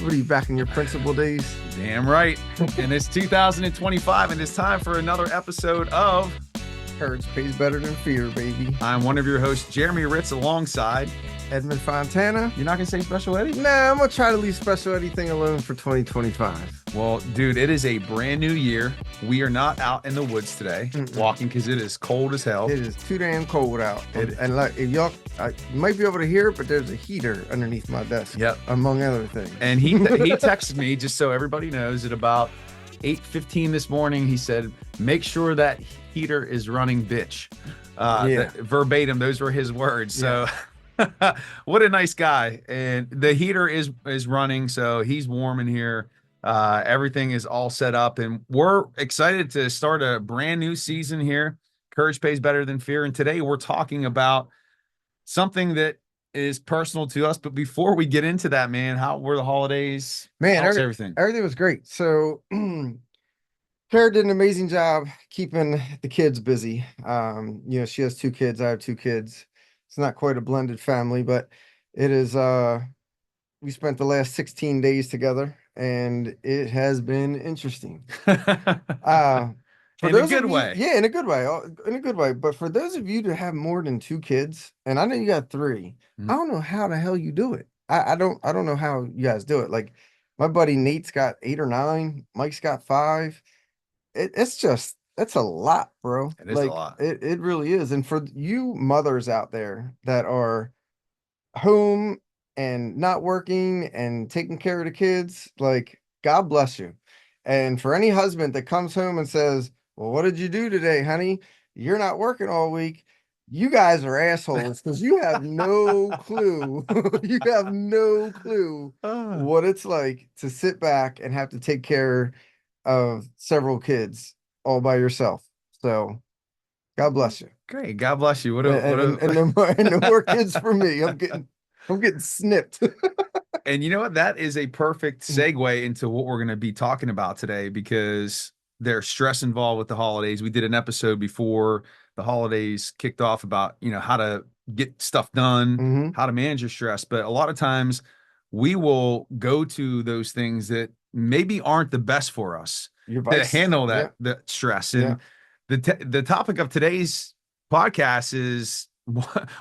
What are you, back in your principal days? Damn right. And it's 2025, and it's time for another episode of Courage Pays Better Than Fear, baby. I'm one of your hosts, Jeremy Ritz, alongside Edmund Fontana. You're not going to say Special Eddie? Nah, I'm going to try to leave Special Eddie thing alone for 2025. Well, dude, it is a brand new year. We are not out in the woods today walking because it is cold as hell. It is too damn cold out. And like, if y'all, you might be able to hear it, but there's a heater underneath my desk. Yep. Among other things. And he texted me, just so everybody knows, at about 8:15 this morning. He said, make sure that heater is running, bitch. Verbatim, those were his words. So what a nice guy. And the heater is running, so he's warm in here. Everything is all set up, and we're excited to start a brand new season here. Courage Pays Better Than Fear. And today we're talking about something that is personal to us. But before we get into that, man, how were the holidays? Man, everything was great. So Kara did an amazing job keeping the kids busy. She has two kids. I have two kids. It's not quite a blended family, but it is. We spent the last 16 days together, and it has been interesting. In a good way. Yeah, in a good way. In a good way. But for those of you to have more than two kids, and I know you got three, I don't know how the hell you do it. I don't know how you guys do it. Like my buddy Nate's got 8 or 9, Mike's got 5. It's a lot, bro. It is a lot. It really is. And for you mothers out there that are home and not working and taking care of the kids, like, God bless you. And for any husband that comes home and says, well, what did you do today, honey? You're not working all week. You guys are assholes because you have no clue. You have no clue what it's like to sit back and have to take care of several kids all by yourself. So God bless you. Great. God bless you. And no more kids for me. I'm getting snipped. And you know what? That is a perfect segue into what we're going to be talking about today, because there's stress involved with the holidays. We did an episode before the holidays kicked off about, how to get stuff done, how to manage your stress. But a lot of times we will go to those things that maybe aren't the best for us to handle that the stress. And the topic of today's podcast is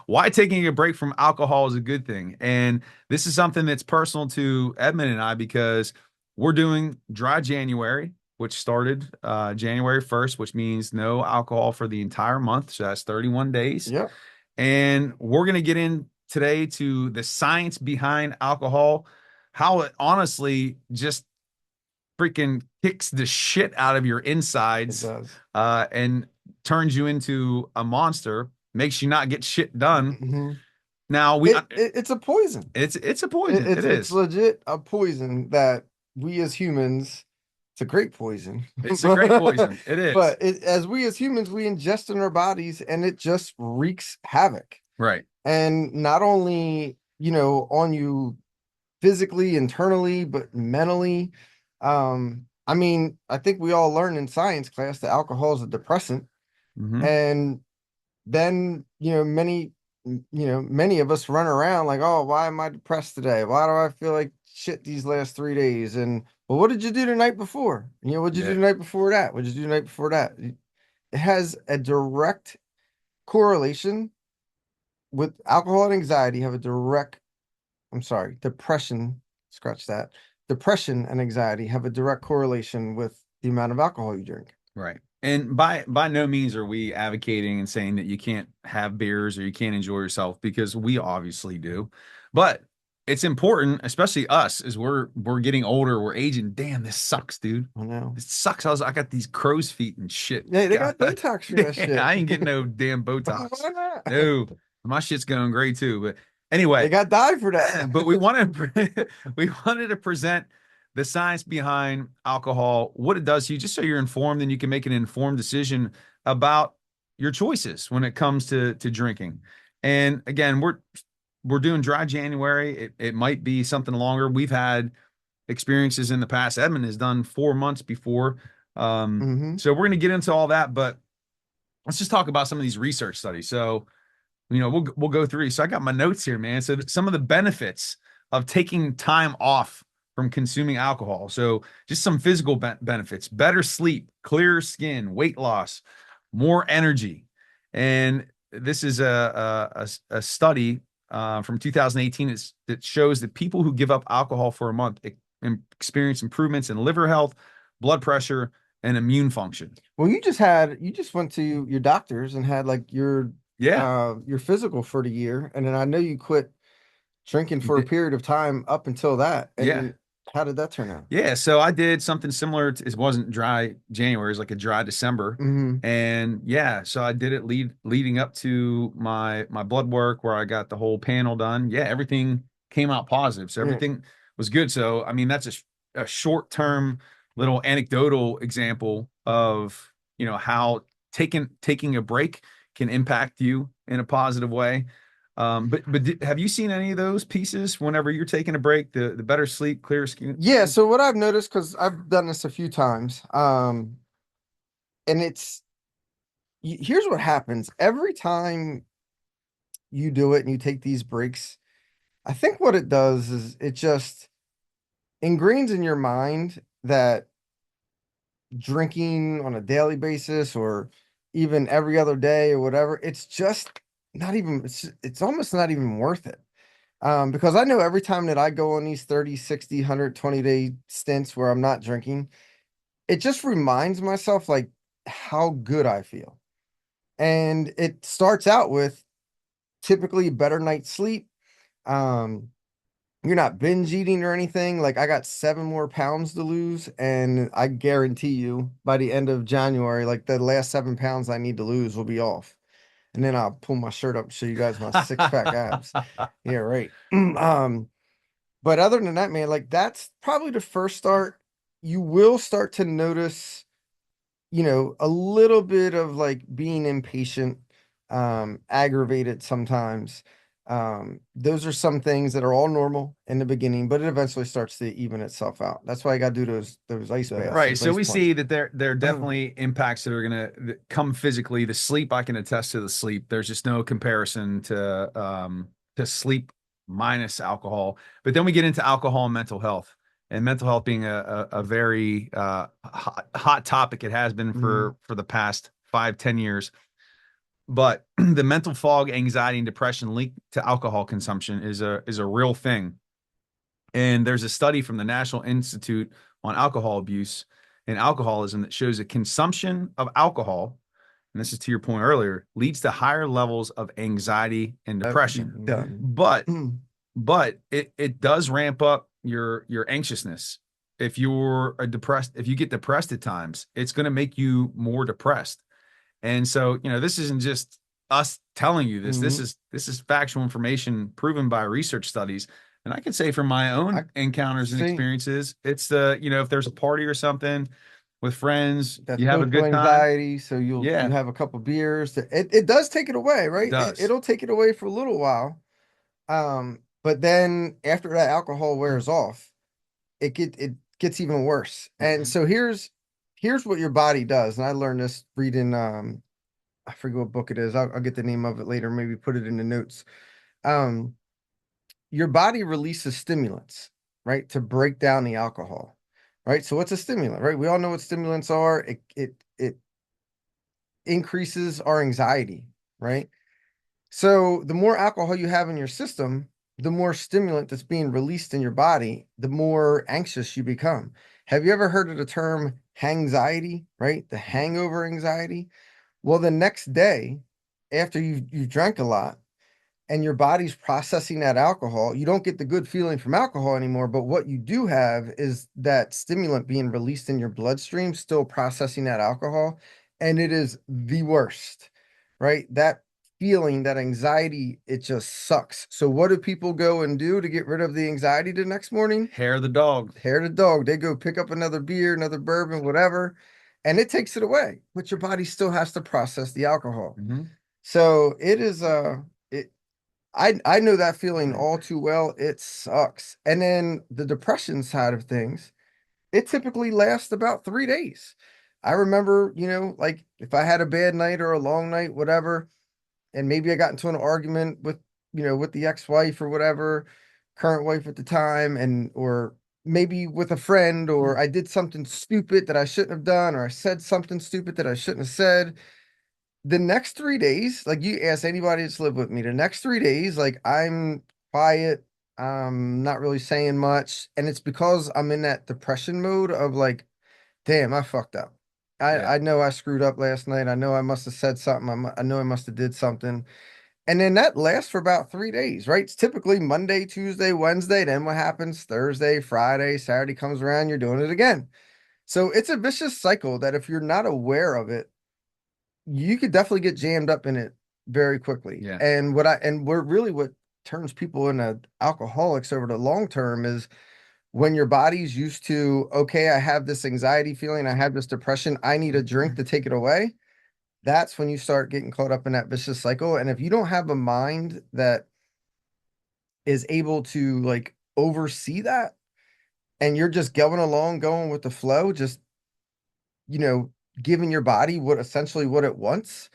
why taking a break from alcohol is a good thing. And this is something that's personal to Edmund and I, because we're doing dry January, which started January 1st, which means no alcohol for the entire month. So that's 31 days. Yep. And we're going to get in today to the science behind alcohol, how it honestly just freaking kicks the shit out of your insides. It does. And turns you into a monster, makes you not get shit done. Now it's a poison. It's a poison. It's legit a poison that we as humans, it's a great poison. It's a great poison. It is. But as we as humans, we ingest in our bodies, and it just wreaks havoc. Right. And not only, on you physically, internally, but mentally. I think we all learned in science class that alcohol is a depressant. And then, many of us run around like, oh, why am I depressed today? Why do I feel like shit these last 3 days? And, well, what did you do the night before? What'd you do the night before that? What'd you do the night before that? It has a direct correlation with alcohol and anxiety, depression, scratch that. Depression and anxiety have a direct correlation with the amount of alcohol you drink. Right. And by no means are we advocating and saying that you can't have beers or you can't enjoy yourself, because we obviously do. But it's important, especially us, as we're getting older, we're aging. Damn, this sucks, dude. I know. It sucks. I got these crow's feet and shit. Yeah, they got Botox for that shit. I ain't getting no damn Botox. Why not? No, my shit's going great too. But anyway, they got dyed for that. But we wanted to present the science behind alcohol, what it does to you, just so you're informed and you can make an informed decision about your choices when it comes to drinking. And again, we're doing dry January. It might be something longer. We've had experiences in the past. Edmund has done 4 months before. So we're going to get into all that, but let's just talk about some of these research studies. So, we'll go through. So I got my notes here, man. So some of the benefits of taking time off from consuming alcohol. So just some physical benefits: better sleep, clearer skin, weight loss, more energy. And this is a study from 2018 that shows that people who give up alcohol for a month experience improvements in liver health, blood pressure, and immune function. Well, you just went to your doctors and had like Yeah. your physical for the year, and then I know you quit drinking for a period of time up until that. Yeah. And how did that turn out? Yeah, so I did something similar to, it wasn't dry January, it was like a dry December. Hmm. And yeah, so I did it leading up to my blood work where I got the whole panel done. Yeah, everything came out positive. So Yeah. everything was good. So I mean, that's a short-term little anecdotal example of, how taking a break can impact you in a positive way. But have you seen any of those pieces whenever you're taking a break? The better sleep, clearer skin. Yeah, so what I've noticed, because I've done this a few times, and here's what happens every time you do it and you take these breaks. I think what it does is it just ingrains in your mind that drinking on a daily basis or even every other day or whatever, it's just not even, it's almost not even worth it. Because I know every time that I go on these 30, 60, 120-day stints where I'm not drinking, it just reminds myself like how good I feel. And it starts out with typically better night's sleep. Um, you're not binge eating or anything. Like I got 7 more pounds to lose, and I guarantee you by the end of January, like the last 7 pounds I need to lose will be off. And then I'll pull my shirt up and show you guys my six pack abs. Yeah, right. But other than that, man, like that's probably the first start. You will start to notice, a little bit of like being impatient, aggravated sometimes. Those are some things that are all normal in the beginning, but it eventually starts to even itself out. That's why I got to do those ice baths, Right. those So ice we see plunges. that there are definitely impacts that are going to come physically. The sleep, I can attest to the sleep. There's just no comparison to sleep minus alcohol. But then we get into alcohol and mental health. And mental health being a very hot topic. It has been Mhm. for the past 5, 10 years. But the mental fog, anxiety, and depression linked to alcohol consumption is a real thing. And there's a study from the National Institute on Alcohol Abuse and Alcoholism that shows that consumption of alcohol, and this is to your point earlier, leads to higher levels of anxiety and depression. Done. But but it does ramp up your anxiousness. If you get depressed at times, it's going to make you more depressed. And so, this isn't just us telling you this. This Mhm. is this is factual information proven by research studies. And I can say from my I own encounters and see experiences, it's if there's a party or something with friends, that you have a social good time. anxiety, so you Yeah, have a couple beers. It does take it away, it right? does. It'll take it away for a little while. But then after that alcohol wears off, it gets even worse. And Mhm. so here's what your body does. And I learned this reading I forget what book it is. I'll get the name of it later, maybe put it in the notes. Um your body releases stimulants, right, to break down the alcohol. Right? So what's a stimulant, right? We all know what stimulants are. It increases our anxiety, right? So the more alcohol you have in your system, the more stimulant that's being released in your body, the more anxious you become. Have you ever heard of the term hangxiety, right? The hangover anxiety? Well, the next day, after you've drank a lot, and your body's processing that alcohol, you don't get the good feeling from alcohol anymore. But what you do have is that stimulant being released in your bloodstream, still processing that alcohol. And it is the worst, right? That feeling, that anxiety, it just sucks. So, what do people go and do to get rid of the anxiety the next morning? Hair of the dog. Hair the dog. They go pick up another beer, another bourbon, whatever, and it takes it away. But your body still has to process the alcohol. Mhm. So it is it I know that feeling all too well. It sucks. And then the depression side of things, it typically lasts about 3 days. I remember, like if I had a bad night or a long night, whatever, and maybe I got into an argument with the ex-wife or whatever, current wife at the time, and or maybe with a friend, or I did something stupid that I shouldn't have done, or I said something stupid that I shouldn't have said. The next 3 days, like you ask anybody that's lived with me, the next 3 days, like I'm quiet, not really saying much. And it's because I'm in that depression mode of like, damn, I fucked up. Yeah. I know I screwed up last night. I know I must have said something. I know I must have did something. And then that lasts for about 3 days, right? It's typically Monday, Tuesday, Wednesday. Then what happens? Thursday, Friday, Saturday comes around, you're doing it again. So it's a vicious cycle that if you're not aware of it, you could definitely get jammed up in it very quickly. Yeah. And we're really what turns people into alcoholics over the long term is when your body's used to, okay, I have this anxiety feeling, I have this depression, I need a drink to take it away. That's when you start getting caught up in that vicious cycle. And if you don't have a mind that is able to like oversee that, and you're just going along, going with the flow, just, you know, giving your body what essentially what it wants,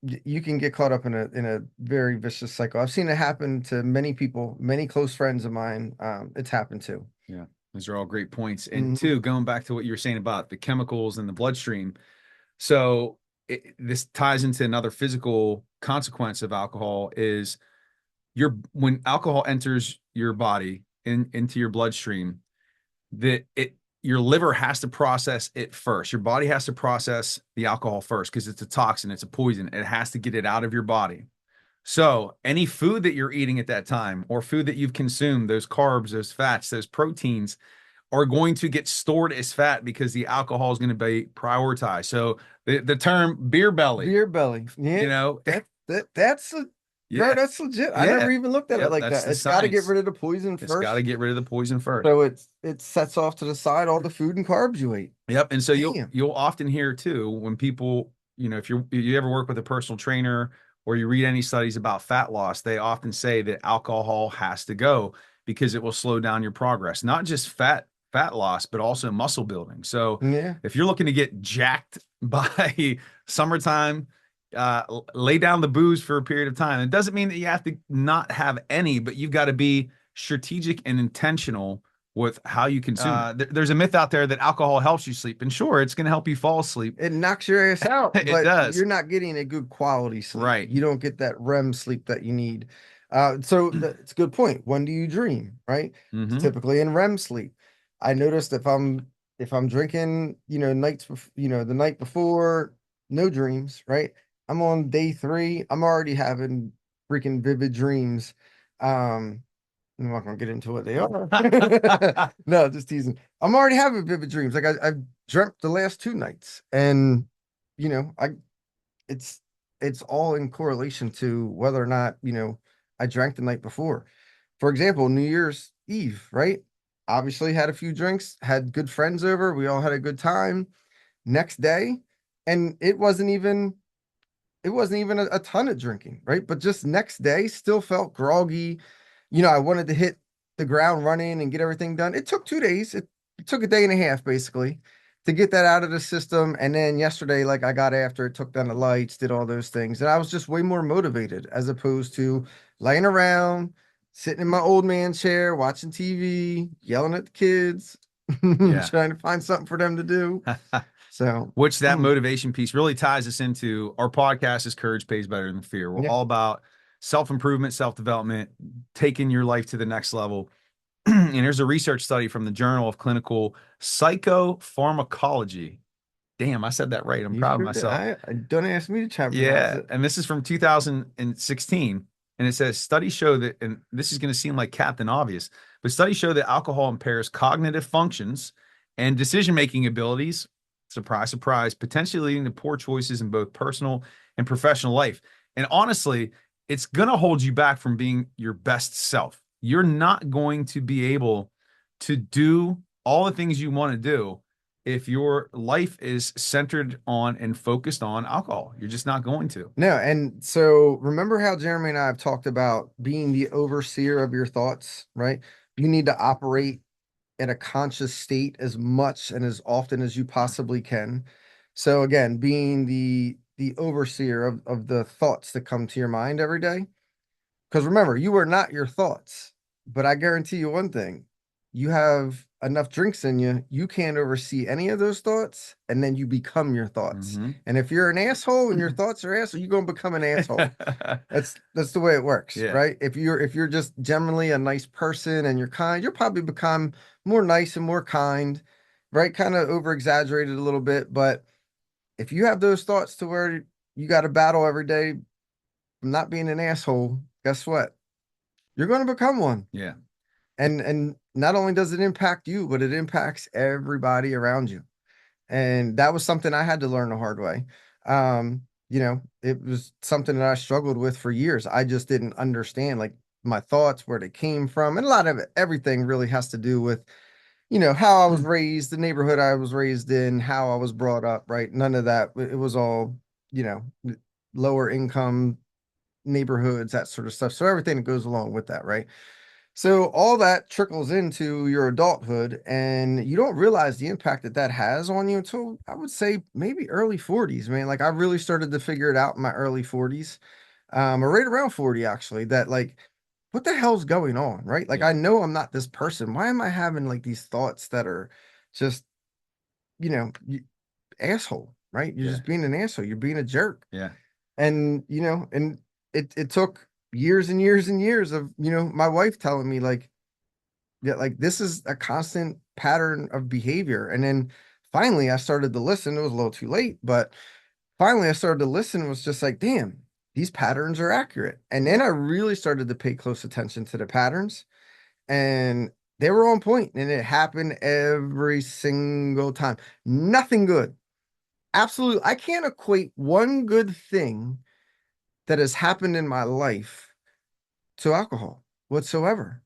you can get caught up in a very vicious cycle. I've seen it happen to many people, many close friends of mine. It's happened to. Yeah. Those are all great points. And Mhm. two, going back to what you were saying about the chemicals in the bloodstream. So this ties into another physical consequence of alcohol is when alcohol enters your body into your bloodstream, that your liver has to process it first. Your body has to process the alcohol first because it's a toxin, it's a poison. It has to get it out of your body. So any food that you're eating at that time or food that you've consumed, those carbs, those fats, those proteins are going to get stored as fat because the alcohol is going to be prioritized. So the term beer belly, Beer belly. you Yeah, know, that's a bro, yeah, that's legit. I yeah, never even looked at it yep, like that's that. the It's got to get science. rid of the poison It's got to first. get rid of the poison first. So it sets off to the side all the food and carbs you ate. Yep. And so Damn. you'll often hear too when people, if you ever work with a personal trainer or you read any studies about fat loss, they often say that alcohol has to go because it will slow down your progress, not just fat loss, but also muscle building. So Yeah. if you're looking to get jacked by summertime, lay down the booze for a period of time. It doesn't mean that you have to not have any, but you've got to be strategic and intentional with how you consume it. There's a myth out there that alcohol helps you sleep, and sure, it's going to help you fall asleep. It knocks your ass out, It but does, you're not getting a good quality sleep. right? You don't get that REM sleep that you need. It's a good point. When do you dream, right? It's Hmm. typically in REM sleep. I noticed if I'm drinking, the night before, no dreams, right? I'm on day three. I'm already having freaking vivid dreams. Um, I'm not gonna get into what they are. No, just teasing. I'm already having vivid dreams. Like I've dreamt the last 2 nights, and you know, I it's it's all in correlation to whether or not I drank the night before. For example, New Year's Eve, right? Obviously had a few drinks, had good friends over. We all had a good time. Next day, and it wasn't even a ton of drinking, right? But just next day, still felt groggy. I wanted to hit the ground running and get everything done. It took 2 days. It took a day and a half basically to get that out of the system. And then yesterday, like I got after it, took down the lights, did all those things. And I was just way more motivated as opposed to laying around, sitting in my old man chair, watching TV, yelling at the kids, Yeah. trying to find something for them to do. So, Which that motivation piece really ties us into our podcast is Courage Pays Better Than Fear. We're yeah, all about self-improvement, self-development, taking your life to the next level. And here's a research study from the Journal of Clinical Psychopharmacology. Damn, I said that right. I'm you proud of sure did. myself. I don't ask me to try to pronounce Yeah, it. and this is from 2016, and it says studies show that, and this is going to seem like Captain Obvious, but studies show that alcohol impairs cognitive functions and decision-making abilities. Surprise, surprise, potentially leading to poor choices in both personal and professional life. And honestly, it's going to hold you back from being your best self. You're not going to be able to do all the things you want to do if your life is centered on and focused on alcohol. You're just not going to. No, and so remember how Jeremy and I have talked about being the overseer of your thoughts, right? You need to operate in a conscious state as much and as often as you possibly can. So again, being the overseer of the thoughts that come to your mind every day. Because remember, you are not your thoughts. But I guarantee you one thing, you have enough drinks in you, you can't oversee any of those thoughts, and then you become your thoughts. Hmm. And if you're an asshole and your thoughts are asshole, you're gonna become an asshole. That's the way it works, Yeah. right? If you're just generally a nice person and you're kind, you'll probably become more nice and more kind, right? Kind of over exaggerated a little bit, but if you have those thoughts to where you got to battle every day from not being an asshole, guess what? You're going to become one. Yeah. And not only does it impact you, but it impacts everybody around you. And that was something I had to learn the hard way. It was something that I struggled with for years. I just didn't understand like my thoughts, where they came from. And a lot of it, everything really has to do with, how I was raised, the neighborhood I was raised in, how I was brought up, right? None of that. It was all, you know, lower income neighborhoods, that sort of stuff. So everything that goes along with that, right? So all that trickles into your adulthood, and you don't realize the impact that that has on you until I would say maybe early 40s, man. Like I really started to figure it out in my early 40s, or right around 40 actually, that like, what the hell's going on, right? Like Yeah. I know I'm not this person. Why am I having like these thoughts that are just, you know, you, asshole, right? You're Yeah. just being an asshole. You're being a jerk. Yeah. And, and it took years and years and years of, my wife telling me like, yeah, like this is a constant pattern of behavior. And then finally I started to listen. It was a little too late, but finally I started to listen and was just like, damn, these patterns are accurate. And then I really started to pay close attention to the patterns, and they were on point, and it happened every single time. Nothing good. Absolutely. I can't equate one good thing that has happened in my life to alcohol whatsoever.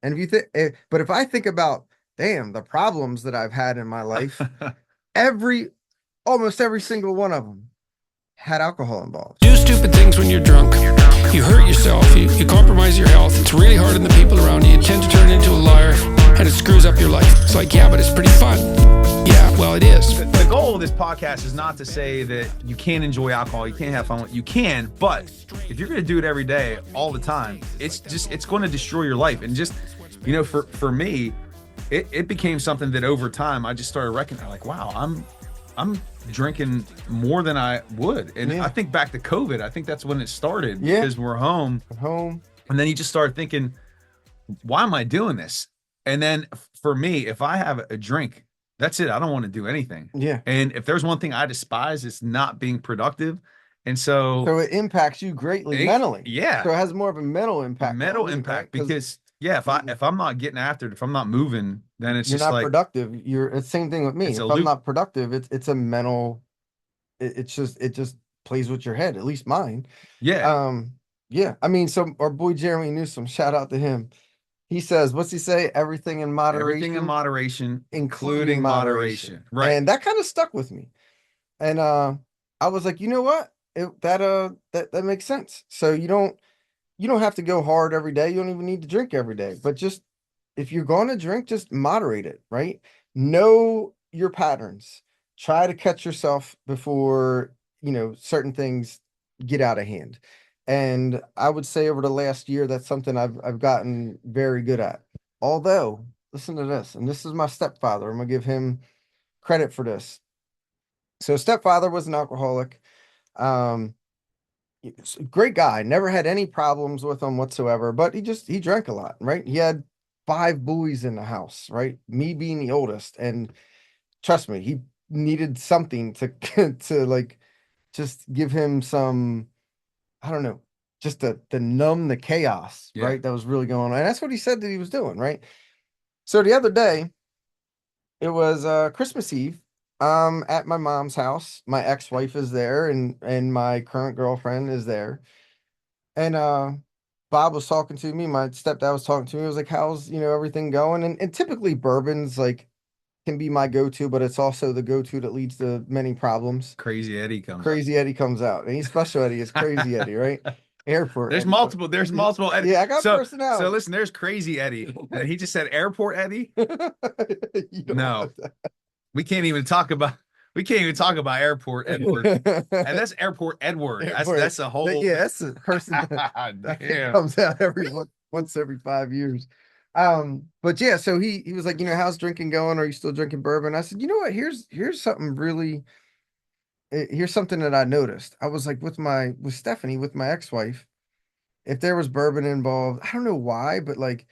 And if you think, but if I think about, damn, the problems that I've had in my life, every, almost every single one of them had alcohol involved. Do stupid things when you're drunk. You hurt yourself. You compromise your health. It's really hard on the people around you. You tend to turn into a liar, and it screws up your life. It's like, yeah, but it's pretty fun. Yeah, well, it is. The goal of this podcast is not to say that you can't enjoy alcohol, you can't have fun. You can, but if you're going to do it every day, all the time, it's going to destroy your life. And just, for me, it became something that over time I just started recognizing, like, wow, I'm drinking more than I would. And Yeah. I think back to COVID, I think that's when it started, Yeah. because we're home. At home. And then you just start thinking, why am I doing this? And then for me, if I have a drink, that's it. I don't want to do anything. Yeah. And if there's one thing I despise, it's not being productive. And so So it impacts you greatly mentally. yeah, So it has more of a mental impact. mental on you, impact, right? 'Cause because yeah, if I'm not getting after it, if I'm not moving, then it's you're just not like productive. It's the same thing with me. it's a If I'm loop. not productive, it's a mental, it just plays with your head, at least mine. Yeah. Yeah. I mean, so our boy Jeremy Newsom, shout out to him. He says, what's he say? Everything in Everything in moderation, moderation, including moderation. Right. And that kind of stuck with me. And I was like, you know what? That makes sense. So you don't have to go hard every day. You don't even need to drink every day. But just if you're going to drink, just moderate it, right? Know your patterns. Try to catch yourself before, certain things get out of hand. And I would say over the last year, that's something I've gotten very good at. Although, listen to this, and this is my stepfather. I'm gonna give him credit for this. So stepfather was an alcoholic. Um, Great guy, never had any problems with him whatsoever, but he drank a lot, right? He had five boys in the house, right? Me being the oldest, and trust me, he needed something to to like just give him some, I don't know, just to numb the chaos, Yeah. right? That was really going on. And that's what he said that he was doing, right? So the other day, it was Christmas Eve, at my mom's house. My ex-wife is there, and my current girlfriend is there. And Bob was talking to me, my stepdad was talking to me. He was like, how's, everything going? And typically bourbons like can be my go-to, but it's also the go-to that leads to many problems. Crazy Eddie comes Crazy Eddie comes out. And he's special Eddie, is Crazy Eddie, right? Airport There's Eddie. multiple. There's multiple Eddie. Yeah, I got So personality. listen, there's Crazy Eddie. And he just said Airport Eddie. You don't No. want that. We can't even talk about Airport Edward. And that's Airport Edward. That's a whole Yeah, that's a person that Damn. comes out once every 5 years. But yeah, so he was like, how's drinking going? Are you still drinking bourbon? I said, you know what? Here's something really here's something that I noticed. I was like with Stephanie, with my ex-wife, if there was bourbon involved, I don't know why, but like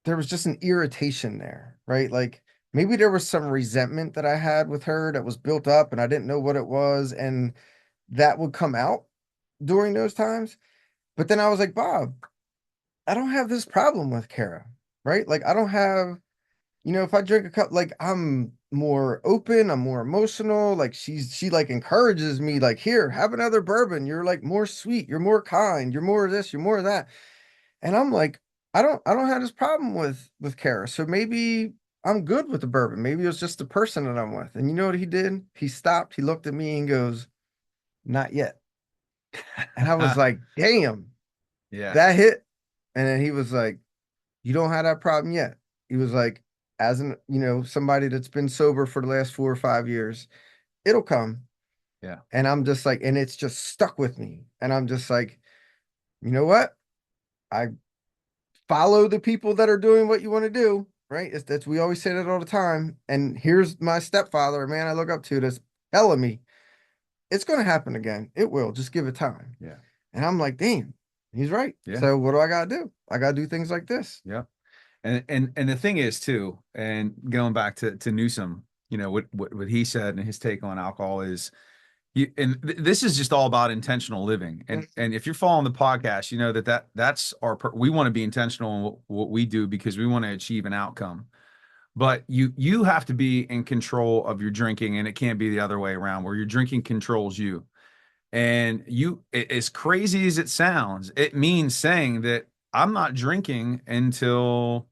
there was just an irritation there, right? Like maybe there was some resentment that I had with her that was built up and I didn't know what it was, and that would come out during those times. But then I was like, Bob, I don't have this problem with Kara, right? Like I don't have, if I drink a cup, like I'm more open, I'm more emotional. Like she like encourages me, like, here, have another bourbon. You're like more sweet, you're more kind, you're more of this, you're more of that. And I'm like, I don't have this problem with Kara. So maybe I'm good with the bourbon. Maybe it was just the person that I'm with. And you know what he did? He stopped, he looked at me and goes, not yet. And I was like, damn, Yeah. that hit. And then he was like, you don't have that problem yet. He was like, as an, somebody that's been sober for the last 4 or 5 years, it'll come. Yeah. And I'm just like, and it's just stuck with me. And I'm just like, you know what? I follow the people that are doing what you want to do, right? That's we always say that all the time. And here's my stepfather, a man I look up to, that's telling me it's going to happen again. It will. Just give it time. Yeah. And I'm like, damn, he's right. Yeah. So what do I got to do? I got to do things like this. Yeah. And the thing is too, and going back to Newsom, what he said and his take on alcohol is this is just all about intentional living. And if you're following the podcast, you know that's we want to be intentional in what we do because we want to achieve an outcome. But you have to be in control of your drinking, and it can't be the other way around where your drinking controls you. And as crazy as it sounds, it means saying that I'm not drinking until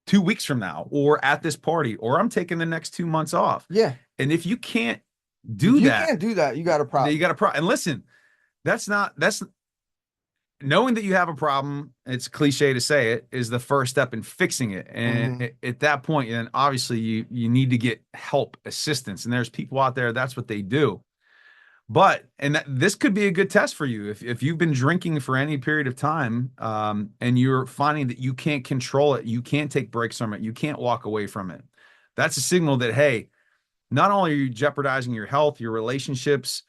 2 weeks from now, or at this party, or I'm taking the next 2 months off. Yeah. And if you can't If do you that, can't do that, you got a then you problem. got a problem. And listen, that's knowing that you have a problem. It's cliche to say it is the first step in fixing it. And Mhm. at that point, then obviously you need to get help, assistance. And there's people out there, that's what they do. But this could be a good test for you if you've been drinking for any period of time, and you're finding that you can't control it, you can't take breaks from it, you can't walk away from it. That's a signal that, hey, not only are you jeopardizing your health, your relationships,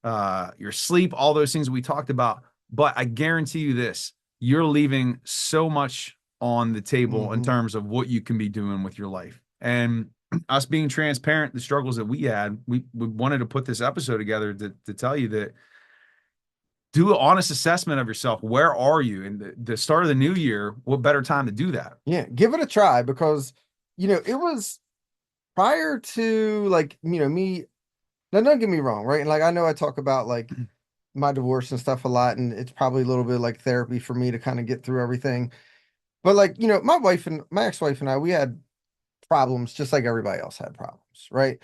your sleep, all those things we talked about, but I guarantee you this: you're leaving so much on the table in Mhm. terms of what you can be doing with your life. And us being transparent, the struggles that we had, we wanted to put this episode together to tell you that do an honest assessment of yourself. Where are you? And the start of the new year, what better time to do that? Yeah, give it a try because it was prior to like, me. Now, don't get me wrong, right? And like I know I talk about like my divorce and stuff a lot, and it's probably a little bit like therapy for me to kind of get through everything. But like, my ex-wife and I, we had problems just like everybody else had problems, right?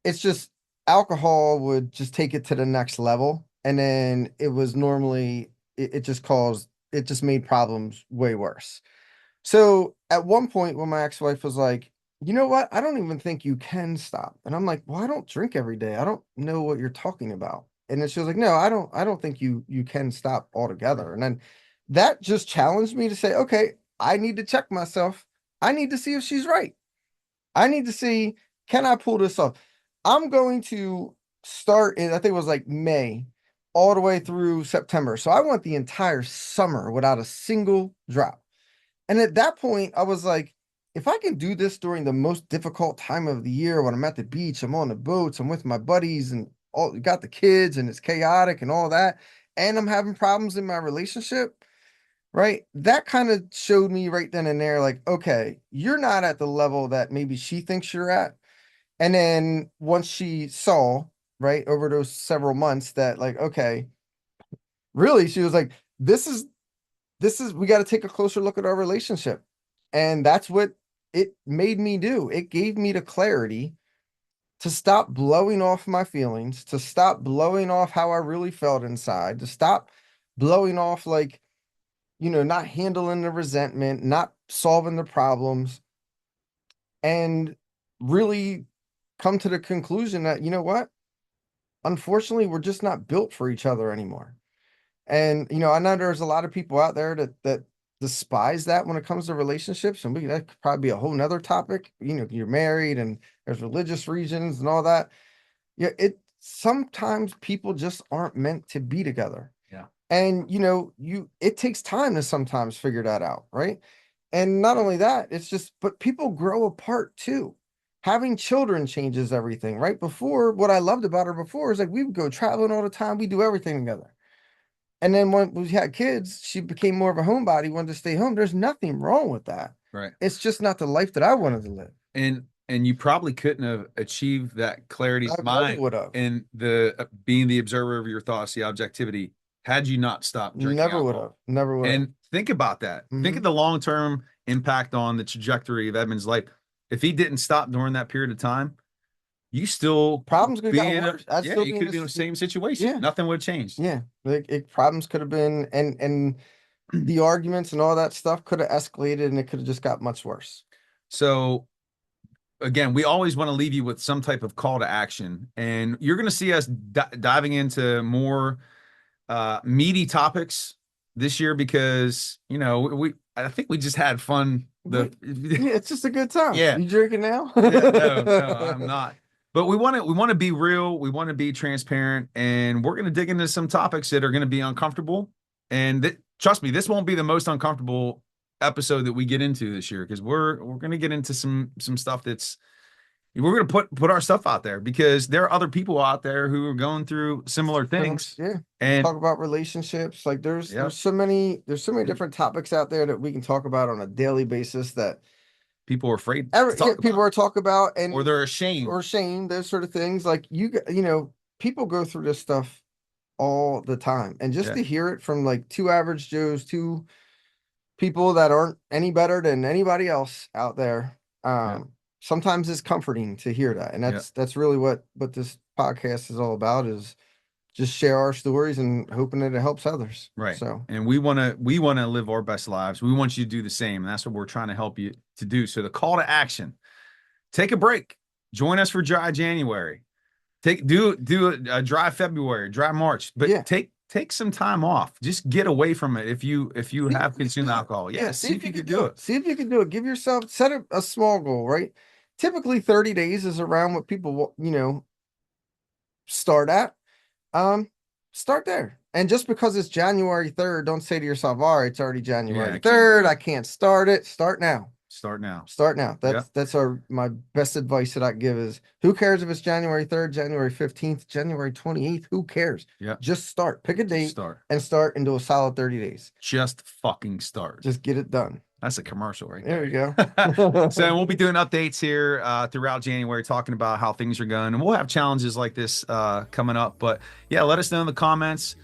It's just alcohol would just take it to the next level. And then it was normally, it just made problems way worse. So at one point when my ex-wife was like, you know what? I don't even think you can stop. And I'm like, well, I don't drink every day. I don't know what you're talking about. And then she was like, no, I don't think you can stop altogether. And then that just challenged me to say, okay, I need to check myself. I need to see if she's right. I need to see, can I pull this off? I'm going to start in, I think it was like May, all the way through September. So I went the entire summer without a single drop. And at that point, I was like, if I can do this during the most difficult time of the year when I'm at the beach, I'm on the boats, I'm with my buddies and all got the kids and it's chaotic and all that, and I'm having problems in my relationship, right? That kind of showed me right then and there, like, okay, you're not at the level that maybe she thinks you're at. And then once she saw, right, over those several months that, like, okay, really, she was like, this is we got to take a closer look at our relationship. And that's what it made me do. It gave me the clarity to stop blowing off my feelings, to stop blowing off how I really felt inside, to stop blowing off like, not handling the resentment, not solving the problems, and really come to the conclusion that, you know what? Unfortunately, we're just not built for each other anymore. And I know there's a lot of people out there that despise that when it comes to relationships, and that could probably be a whole nother topic. You're married and there's religious reasons and all that. Yeah, sometimes people just aren't meant to be together. Yeah. And it takes time to sometimes figure that out, right? And not only that, but people grow apart too. Having children changes everything, right? Before, what I loved about her before is like we would go traveling all the time, we do everything together. And then when we had kids, she became more of a homebody, wanted to stay home. There's nothing wrong with that. Right. It's just not the life that I wanted to live. And you probably couldn't have achieved that clarity of mind and being the observer of your thoughts, the objectivity, had you not stopped drinking alcohol. Never would have. And think about that. Think of the long-term impact on the trajectory of Edmund's life. If he didn't stop during that period of time, you still problems could be worse. You could be in the same situation. Yeah. Nothing would have changed. Yeah, problems could have been, and the arguments and all that stuff could have escalated, and it could have just got much worse. So, again, we always want to leave you with some type of call to action, and you're going to see us diving into more meaty topics this year because I think we just had fun. It's just a good time. Yeah, you drinking now? No, I'm not. But we want to be real. We want to be transparent, and we're going to dig into some topics that are going to be uncomfortable. And trust me, this won't be the most uncomfortable episode that we get into this year because we're going to get into some stuff we're going to put our stuff out there because there are other people out there who are going through similar things. Yeah, and talk about relationships. Like there's so many different topics out there that we can talk about on a daily basis that people are afraid to talk about. People are talking about, or they're ashamed those sort of things. Like people go through this stuff all the time, and just to hear it from like two average Joes, two people that aren't any better than anybody else out there, sometimes it's comforting to hear that. And that's really what this podcast is all about, is just share our stories and hoping that it helps others. Right. So, and we want to live our best lives. We want you to do the same. And that's what we're trying to help you to do. So the call to action, take a break, join us for dry January, do a dry February, dry March, but take some time off. Just get away from it. If you have consumed alcohol, see if you can do it. See if you can do it. Give yourself, set a small goal, right? Typically 30 days is around what people, start at. Start there. And just because it's January 3rd, don't say to yourself, all right, it's already January 3rd. I can't start it. Start now. Start now. That's my best advice that I give is, who cares if it's January 3rd, January 15th, January 28th? Who cares? Yeah. Just start. Pick a date and start and do a solid 30 days. Just fucking start. Just get it done. That's a commercial right there. There we go. So we'll be doing updates here throughout January, talking about how things are going. And we'll have challenges like this coming up. But yeah, let us know in the comments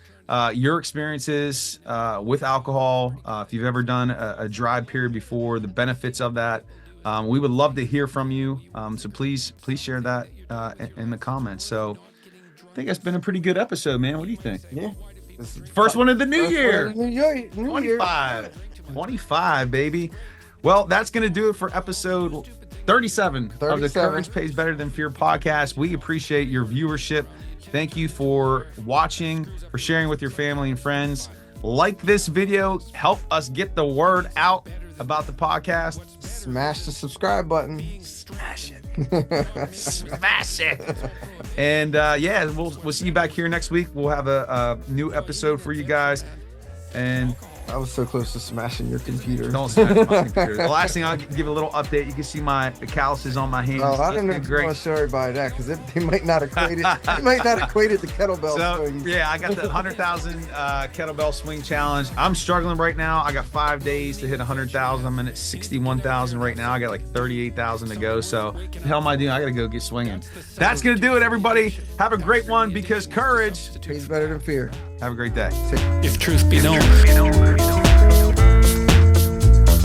your experiences with alcohol. If you've ever done a dry period before, the benefits of that. We would love to hear from you. So please share that in the comments. So I think it's been a pretty good episode, man. What do you think? Yeah. First one of the new year. New year. 25, baby. Well, that's going to do it for episode 37 of the Courage Pays Better Than Fear podcast. We appreciate your viewership. Thank you for watching, for sharing with your family and friends. Like this video, help us get the word out about the podcast. Smash the subscribe button. Smash it. Smash it. And we'll see you back here next week. We'll have a new episode for you guys. And I was so close to smashing your computer. Don't smash my computer. The last thing, I'll give a little update. You can see the calluses on my hands. Oh, I don't know if you want to show everybody that, because they might not equate it. They might not equate it to kettlebell swings. Yeah, I got the 100,000 kettlebell swing challenge. I'm struggling right now. I got 5 days to hit 100,000. I'm in at 61,000 right now. I got like 38,000 to go. So what the hell am I doing? I got to go get swinging. That's going to do it, everybody. Have a great one, because courage pays better than fear. Have a great day. If truth be known.